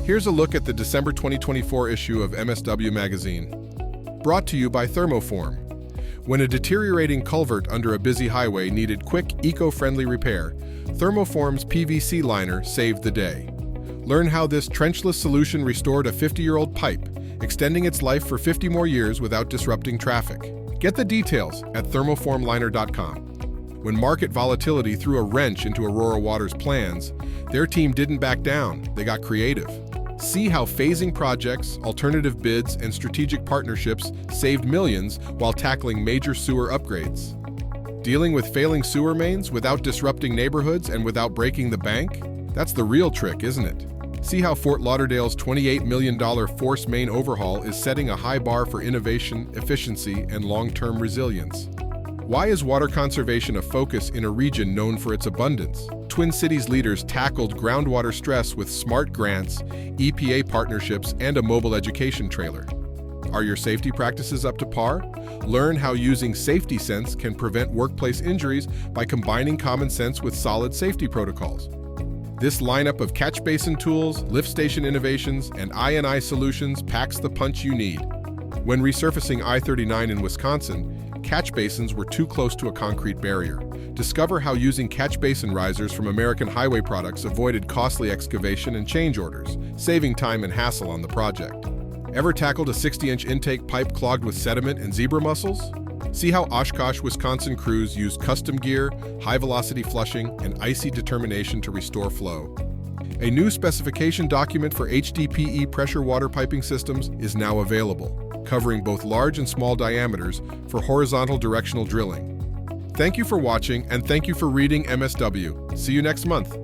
Here's a look at the December 2024 issue of MSW magazine. Brought to you by Thermoform. When a deteriorating culvert under a busy highway needed quick, eco-friendly repair, Thermoform's PVC liner saved the day. Learn how this trenchless solution restored a 50-year-old pipe, extending its life for 50 more years without disrupting traffic. Get the details at thermoformliner.com. When market volatility threw a wrench into Aurora Water's plans, their team didn't back down, they got creative. See how phasing projects, alternative bids, and strategic partnerships saved millions while tackling major sewer upgrades. Dealing with failing sewer mains without disrupting neighborhoods and without breaking the bank? That's the real trick, isn't it? See how Fort Lauderdale's $28 million force main overhaul is setting a high bar for innovation, efficiency, and long-term resilience. Why is water conservation a focus in a region known for its abundance? Twin Cities leaders tackled groundwater stress with smart grants, EPA partnerships, and a mobile education trailer. Are your safety practices up to par? Learn how using Safety Sense can prevent workplace injuries by combining common sense with solid safety protocols. This lineup of catch basin tools, lift station innovations, and I&I solutions packs the punch you need. When resurfacing I-39 in Wisconsin, catch basins were too close to a concrete barrier. Discover how using catch basin risers from American Highway products avoided costly excavation and change orders, saving time and hassle on the project. Ever tackled a 60-inch intake pipe clogged with sediment and zebra mussels? See how Oshkosh, Wisconsin crews used custom gear, high-velocity flushing, and icy determination to restore flow. A new specification document for HDPE pressure water piping systems is now available, covering both large and small diameters for horizontal directional drilling. Thank you for watching, and thank you for reading MSW. See you next month.